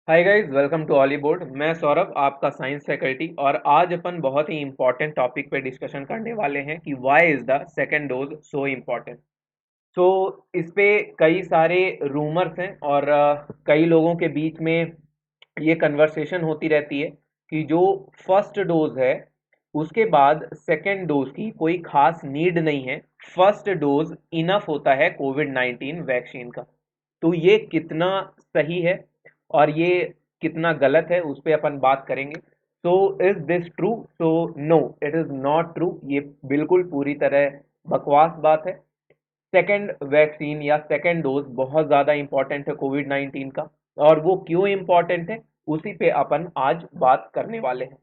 Hi guys, welcome to Ollywood. मैं सौरभ, आपका science faculty. और आज अपन बहुत ही इंपॉर्टेंट टॉपिक पे डिस्कशन करने वाले हैं कि why is the second dose so important. So इस पे कई सारे रूमर्स हैं और कई लोगों के बीच में ये कन्वर्सेशन होती रहती है कि जो फर्स्ट डोज है उसके बाद सेकेंड डोज की कोई खास नीड नहीं है, फर्स्ट डोज इनफ होता है कोविड 19 वैक्सीन का। तो ये कितना सही है और ये कितना गलत है, उस पे अपन बात करेंगे। So is this true? So no, it is not true. ये बिल्कुल पूरी तरह बकवास बात है। सेकेंड वैक्सीन या सेकेंड डोज बहुत ज़्यादा इंपॉर्टेंट है कोविड 19 का। और वो क्यों इंपॉर्टेंट है, उसी पे अपन आज बात करने वाले हैं।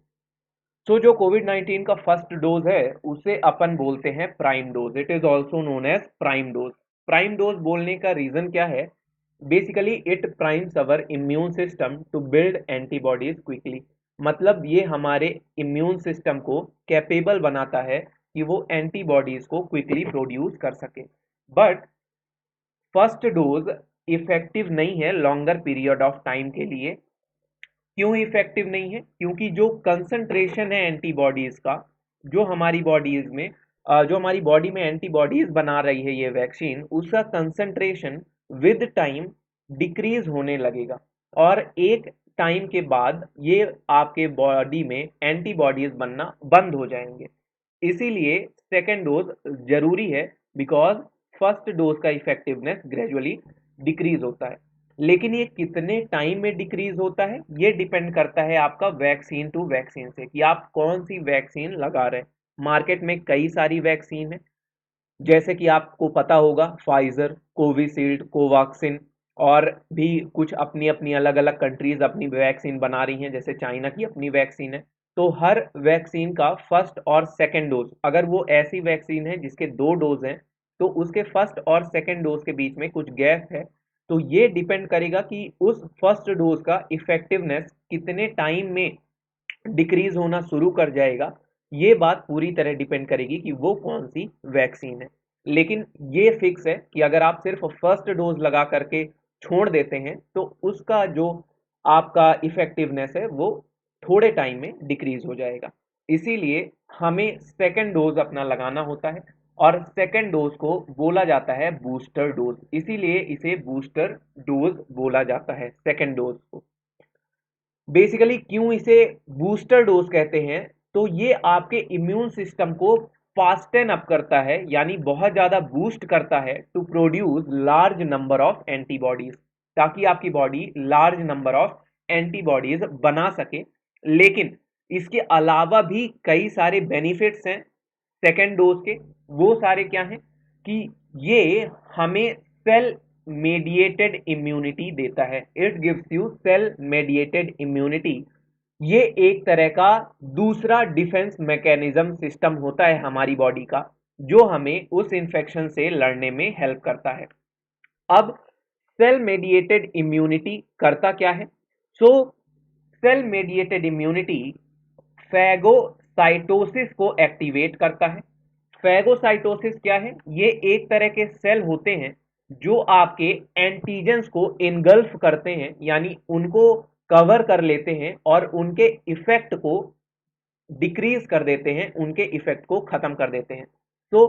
सो जो कोविड 19 का फर्स्ट डोज है उसे अपन बोलते हैं prime dose. It is also known as prime dose. Prime dose बोलने का रीजन क्या है? Basically it primes our immune system to build antibodies quickly. मतलब ये हमारे इम्यून सिस्टम को कैपेबल बनाता है कि वो एंटीबॉडीज को क्विकली प्रोड्यूस कर सके। बट फर्स्ट डोज इफेक्टिव नहीं है लॉन्गर पीरियड ऑफ टाइम के लिए। क्यों इफेक्टिव नहीं है? क्योंकि जो कंसंट्रेशन है एंटीबॉडीज का, जो हमारी बॉडीज में जो हमारी बॉडी में एंटीबॉडीज बना रही है ये वैक्सीन, उसका कंसंट्रेशन विद टाइम डिक्रीज होने लगेगा। और एक टाइम के बाद ये आपके बॉडी में एंटीबॉडीज बनना बंद हो जाएंगे। इसीलिए सेकेंड डोज जरूरी है, बिकॉज फर्स्ट डोज का इफेक्टिवनेस ग्रेजुअली डिक्रीज होता है। लेकिन ये कितने टाइम में डिक्रीज होता है, ये डिपेंड करता है आपका वैक्सीन टू वैक्सीन से, कि आप कौन सी वैक्सीन लगा रहे हैं। मार्केट में कई सारी वैक्सीन है, जैसे कि आपको पता होगा फाइजर, कोविशील्ड, कोवैक्सीन, और भी कुछ अपनी अपनी अलग अलग कंट्रीज अपनी वैक्सीन बना रही हैं, जैसे चाइना की अपनी वैक्सीन है। तो हर वैक्सीन का फर्स्ट और सेकेंड डोज, अगर वो ऐसी वैक्सीन है जिसके दो डोज हैं, तो उसके फर्स्ट और सेकेंड डोज के बीच में कुछ गैप है। तो ये डिपेंड करेगा कि उस फर्स्ट डोज का इफेक्टिवनेस कितने टाइम में डिक्रीज होना शुरू कर जाएगा। ये बात पूरी तरह डिपेंड करेगी कि वो कौन सी वैक्सीन है। लेकिन ये फिक्स है कि अगर आप सिर्फ फर्स्ट डोज लगा करके छोड़ देते हैं तो उसका जो आपका इफेक्टिवनेस है वो थोड़े टाइम में डिक्रीज हो जाएगा। इसीलिए हमें सेकेंड डोज अपना लगाना होता है। और सेकेंड डोज को बोला जाता है बूस्टर डोज, इसीलिए इसे बूस्टर डोज बोला जाता है सेकेंड डोज को। बेसिकली क्यों इसे बूस्टर डोज कहते हैं? तो ये आपके इम्यून सिस्टम को फास्टन अप करता है, यानी बहुत ज्यादा बूस्ट करता है to produce large number of antibodies, ताकि आपकी body large number of antibodies बना सके। लेकिन इसके अलावा भी कई सारे बेनिफिट्स हैं सेकेंड डोज के। वो सारे क्या हैं कि ये हमें सेल मेडिएटेड इम्यूनिटी देता है। It gives you cell mediated immunity. ये एक तरह का दूसरा डिफेंस मैकेनिज्म सिस्टम होता है हमारी बॉडी का, जो हमें उस इंफेक्शन से लड़ने में हेल्प करता है। अब सेल मेडिएटेड इम्यूनिटी करता क्या है? सो सेल मेडिएटेड इम्यूनिटी फैगोसाइटोसिस को एक्टिवेट करता है। फैगोसाइटोसिस क्या है? ये एक तरह के सेल होते हैं जो आपके एंटीजेंस को इनगल्फ करते हैं, यानी उनको कवर कर लेते हैं और उनके इफेक्ट को डिक्रीज कर देते हैं, उनके इफेक्ट को खत्म कर देते हैं। तो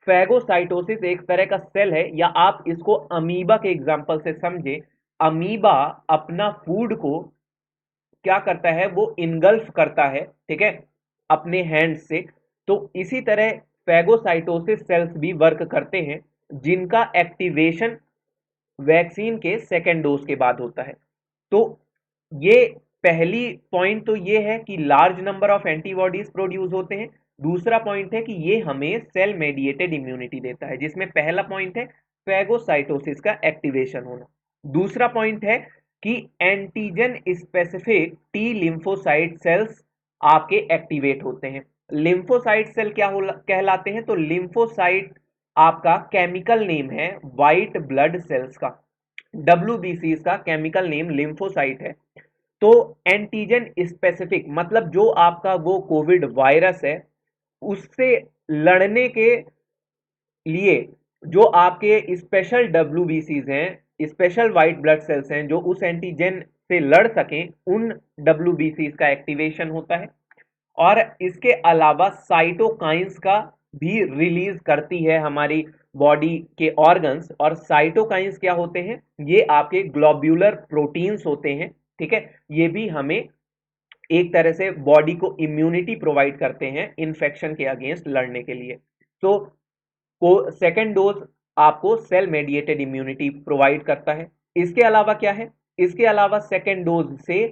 फैगोसाइटोसिस एक तरह का सेल है, या आप इसको अमीबा के एग्जांपल से समझे। अमीबा अपना फूड को क्या करता है, वो इनगल्फ करता है, ठीक है, अपने हैंड से। तो इसी तरह फैगोसाइटोसिस सेल्स भी वर्क करते हैं, जिनका एक्टिवेशन वैक्सीन के सेकेंड डोज के बाद होता है। तो ये पहली पॉइंट तो ये है कि large number of antibodies produce होते हैं। दूसरा पॉइंट है कि ये हमें सेल मेडिएटेड इम्यूनिटी देता है, जिसमें पहला पॉइंट है फैगोसाइटोसिस का एक्टिवेशन होना। दूसरा पॉइंट है कि antigen specific T lymphocyte sales आपके एक्टिवेट होते हैं। लिम्फोसाइट सेल क्या कहलाते हैं? तो लिम्फोसाइट आपका केमिकल नेम है व्हाइट ब्लड सेल्स का। WBC का केमिकल नेम लिम्फोसाइट है। तो एंटीजन स्पेसिफिक मतलब जो आपका वो कोविड वायरस है, उससे लड़ने के लिए जो आपके स्पेशल WBCs हैं, स्पेशल व्हाइट ब्लड सेल्स हैं, जो उस एंटीजन से लड़ सकें उन WBCs का एक्टिवेशन होता है। और इसके अलावा साइटोकाइंस का भी रिलीज करती है हमारी बॉडी के ऑर्गन्स। और साइटोकाइंस क्या होते हैं? ये आपके ग्लोब्यूलर प्रोटीन्स होते हैं, ठीक है। ये भी हमें एक तरह से बॉडी को इम्यूनिटी प्रोवाइड करते हैं इन्फेक्शन के अगेंस्ट लड़ने के लिए। तो सेकेंड डोज आपको सेल मेडिएटेड इम्यूनिटी प्रोवाइड करता है। इसके अलावा क्या है? इसके अलावा सेकेंड डोज से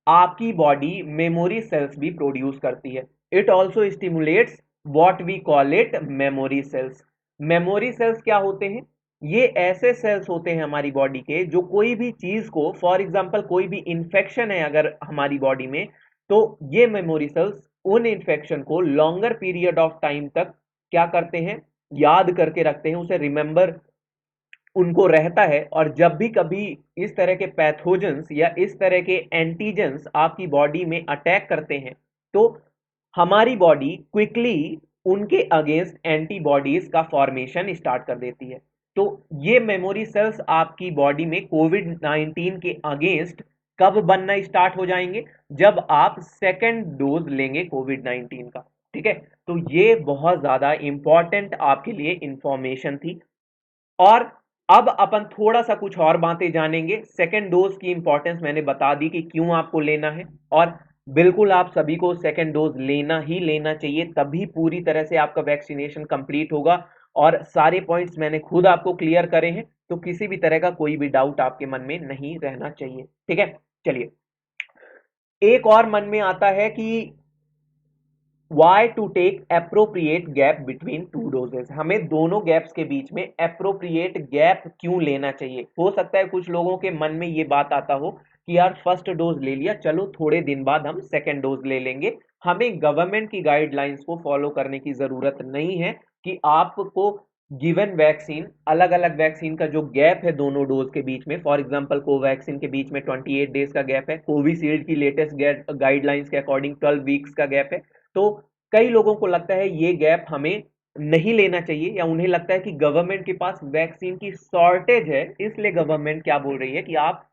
आपकी बॉडी मेमोरी सेल्स भी प्रोड्यूस करती है। It also stimulates what we call it memory cells. Memory cells क्या होते हैं? ये ऐसे सेल्स होते हैं हमारी बॉडी के जो कोई भी चीज को, फॉर एग्जांपल कोई भी इंफेक्शन है अगर हमारी बॉडी में, तो ये मेमोरी सेल्स उन इंफेक्शन को लॉन्गर पीरियड ऑफ टाइम तक क्या करते हैं? याद करके रखते हैं, उसे रिमेंबर उनको रहता है। और जब भी कभी इस तरह के पैथोजेंस या इस तरह के एंटीजेंस आपकी बॉडी में अटैक करते हैं तो हमारी बॉडी क्विकली उनके अगेंस्ट एंटीबॉडीज का फॉर्मेशन स्टार्ट कर देती है। तो ये मेमोरी सेल्स आपकी बॉडी में कोविड-19 के अगेंस्ट कब बनना स्टार्ट हो जाएंगे? जब आप सेकेंड डोज लेंगे कोविड-19 का, ठीक है। तो ये बहुत ज्यादा इंपॉर्टेंट आपके लिए इंफॉर्मेशन थी। और अब अपन थोड़ा सा कुछ और बातें जानेंगे। सेकेंड डोज की इंपॉर्टेंस मैंने बता दी कि क्यों आपको लेना है, और बिल्कुल आप सभी को सेकेंड डोज लेना ही लेना चाहिए, तभी पूरी तरह से आपका वैक्सीनेशन कंप्लीट होगा। और सारे पॉइंट्स मैंने खुद आपको क्लियर करे हैं, तो किसी भी तरह का कोई भी डाउट आपके मन में नहीं रहना चाहिए, ठीक है। चलिए, एक और मन में आता है कि Why to take appropriate gap between two doses? हमें दोनों गैप्स के बीच में appropriate गैप क्यों लेना चाहिए? हो सकता है कुछ लोगों के मन में ये बात आता हो कि यार फर्स्ट डोज ले लिया, चलो थोड़े दिन बाद हम सेकेंड डोज ले लेंगे। हमें गवर्नमेंट की गाइडलाइंस को फॉलो करने की जरूरत नहीं है कि आपको गिवन वैक्सीन, अलग अलग वैक्सीन का जो गैप है दोनों डोज के बीच में, फॉर एग्जांपल कोवैक्सीन के बीच में 28 डेज का गैप है, कोविशील्ड की लेटेस्ट गाइडलाइंस के अकॉर्डिंग 12 वीक्स का गैप है। तो कई लोगों को लगता है ये गैप हमें नहीं लेना चाहिए, या उन्हें लगता है कि गवर्नमेंट के पास वैक्सीन की शॉर्टेज है, इसलिए गवर्नमेंट क्या बोल रही है कि आप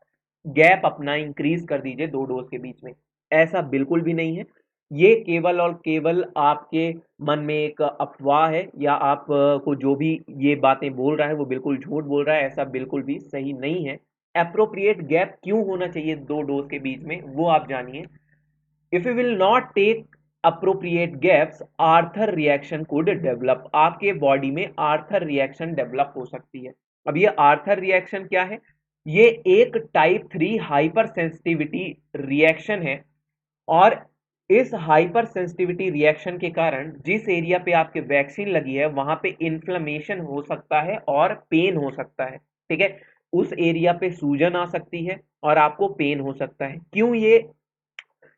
गैप अपना इंक्रीज कर दीजिए दो डोज के बीच में। ऐसा बिल्कुल भी नहीं है। ये केवल और केवल आपके मन में एक अफवाह है, या आप को जो भी ये बातें बोल रहा है वो बिल्कुल झूठ बोल रहा है, ऐसा बिल्कुल भी सही नहीं है। अप्रोप्रिएट गैप क्यों होना चाहिए दो डोज के बीच में, वो आप जानिए। If you will not take appropriate gaps, Arthus reaction could develop। आपके बॉडी में आर्थर रिएक्शन डेवलप हो सकती है। अब ये आर्थर रिएक्शन क्या है? ये एक टाइप 3 हाइपर सेंसिटिविटी रिएक्शन है। और इस हाइपर सेंसिटिविटी रिएक्शन के कारण जिस एरिया पे आपके वैक्सीन लगी है वहां पे इन्फ्लेमेशन हो सकता है और पेन हो सकता है, ठीक है। उस एरिया पे सूजन आ सकती है और आपको पेन हो सकता है। क्यों ये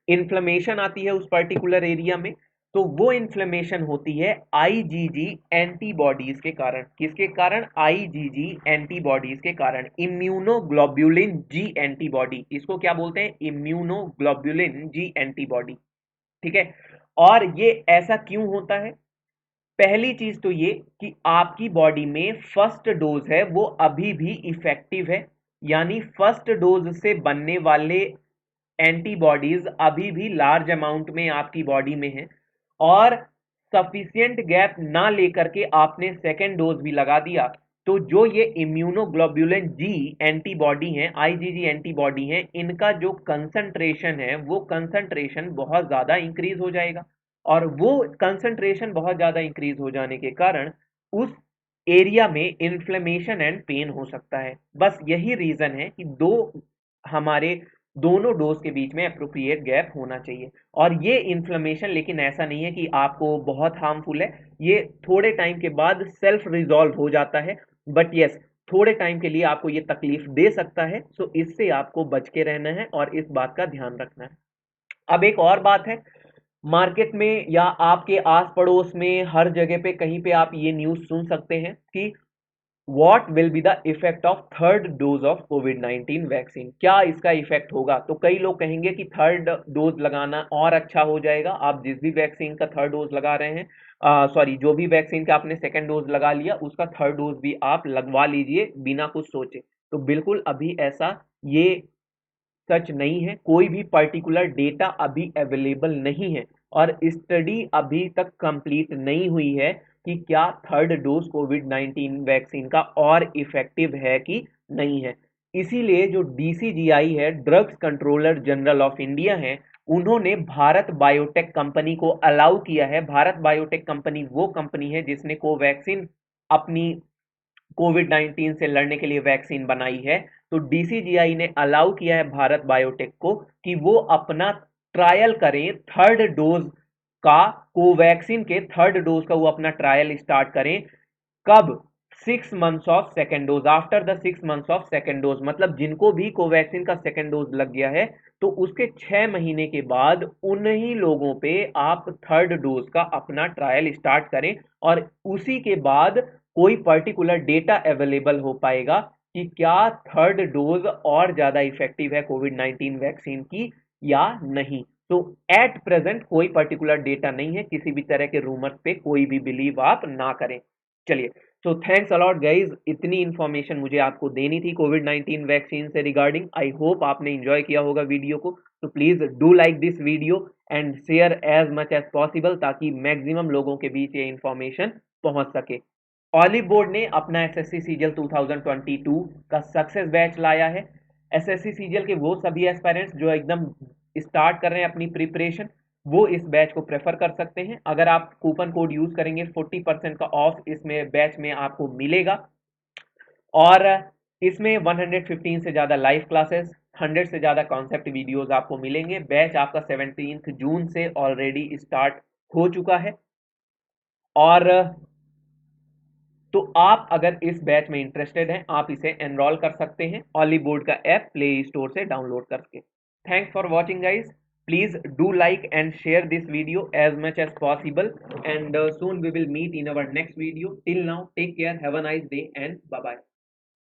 इन्फ्लेमेशन आती है उस पर्टिकुलर एरिया में? तो वो इन्फ्लेमेशन होती है आईजीजी एंटीबॉडीज के कारण। किसके कारण? आईजीजी एंटीबॉडीज के कारण। इम्यूनोग्लोब्युलिन जी एंटीबॉडी, इसको क्या बोलते हैं? इम्यूनोग्लोब्युलिन जी एंटीबॉडी, ठीक है। और ये ऐसा क्यों होता है? पहली चीज तो ये कि आपकी बॉडी में फर्स्ट डोज है वो अभी भी इफेक्टिव है, यानी फर्स्ट डोज से बनने वाले एंटीबॉडीज अभी भी लार्ज अमाउंट में आपकी बॉडी में है। और सफिशियंट गैप ना लेकर के आपने सेकेंड डोज भी लगा दिया, तो जो ये इम्यूनोग्लोब्युलिन जी एंटीबॉडी हैं, आईजीजी एंटीबॉडी हैं, इनका जो कंसंट्रेशन है वो कंसंट्रेशन बहुत ज्यादा इंक्रीज हो जाएगा। और वो कंसंट्रेशन बहुत ज्यादा इंक्रीज हो जाने के कारण उस एरिया में इन्फ्लेमेशन एंड पेन हो सकता है। बस यही रीजन है कि हमारे दोनों डोज के बीच में अप्रोप्रिएट गैप होना चाहिए। और ये इन्फ्लेमेशन लेकिन ऐसा नहीं है कि आपको बहुत हार्मफुल है, ये थोड़े टाइम के बाद सेल्फ रिजॉल्व हो जाता है। बट यस, थोड़े टाइम के लिए आपको ये तकलीफ दे सकता है, सो इससे आपको बच के रहना है और इस बात का ध्यान रखना है। अब एक और बात है, मार्केट में या आपके आस पड़ोस में हर जगह पे कहीं पे आप ये न्यूज सुन सकते हैं कि what will be the effect of third dose of covid vaccine. क्या इसका इफेक्ट होगा? तो कई लोग कहेंगे कि थर्ड डोज लगाना और अच्छा हो जाएगा। आप जिस भी वैक्सीन का थर्ड डोज लगा रहे हैं, सॉरी, जो भी वैक्सीन का आपने सेकेंड डोज लगा लिया उसका थर्ड डोज भी आप लगवा लीजिए बिना कुछ सोचे। तो बिल्कुल अभी ऐसा ये सच नहीं है, कोई भी पर्टिकुलर डेटा अभी अवेलेबल नहीं है और स्टडी अभी तक कंप्लीट नहीं हुई है कि क्या थर्ड डोज कोविड 19 वैक्सीन का और इफेक्टिव है कि नहीं है। इसीलिए जो डीसीजीआई है, drugs controller general of India है, उन्होंने भारत बायोटेक कंपनी को अलाउ किया है। भारत बायोटेक कंपनी वो कंपनी है जिसने कोवैक्सीन अपनी कोविड 19 से लड़ने के लिए वैक्सीन बनाई है। तो डीसीजीआई ने अलाउ किया है भारत बायोटेक को कि वो अपना ट्रायल करें थर्ड डोज का, कोवैक्सीन के थर्ड डोज का वो अपना ट्रायल स्टार्ट करें। कब? 6 months of second dose, after the 6 months of second dose, मतलब जिनको भी कोवैक्सीन का सेकेंड डोज लग गया है तो उसके 6 महीने के बाद उन्हीं लोगों पे आप थर्ड डोज का अपना ट्रायल स्टार्ट करें और उसी के बाद कोई पर्टिकुलर डेटा अवेलेबल हो पाएगा कि क्या थर्ड डोज और ज्यादा इफेक्टिव है कोविड 19 वैक्सीन की या नहीं। तो एट प्रेजेंट कोई पर्टिकुलर डेटा नहीं है, किसी भी तरह के रूमर्स पे कोई भी बिलीव आप ना करें। चलिए, सो थैंक्स अलॉट गाइज, इतनी इंफॉर्मेशन मुझे आपको देनी थी कोविड 19 वैक्सीन से रिगार्डिंग। आई होप आपने एंजॉय किया होगा वीडियो को। तो please do like this video and share as much as possible ताकि मैक्सिमम लोगों के बीच ये इंफॉर्मेशन पहुंच सके। ऑलिव बोर्ड ने अपना एसएससी सीजीएल 2022 का सक्सेस बैच लाया है। एसएससी सीजीएल के वो सभी एस्पायरेंट्स जो एकदम स्टार्ट कर रहे हैं अपनी प्रिपरेशन, वो इस बैच को प्रेफर कर सकते हैं। अगर आप कूपन कोड यूज करेंगे 40% का ऑफ इसमें बैच में आपको मिलेगा और इसमें 115 से ज़्यादा लाइव क्लासेस, 100 से ज़्यादा कॉन्सेप्ट वीडियोस आपको मिलेंगे। बैच आपका 17 जून से ऑलरेडी स्टार्ट हो चुका है और तो आप अगर इस बैच में इंटरेस्टेड हैं आप इसे एनरोल कर सकते हैं ऑलिव बोर्ड का ऐप प्ले स्टोर से डाउनलोड करके। Thanks for watching guys, please do like and share this video as much as possible and soon we will meet in our next video. Till now, take care, have a nice day and bye bye.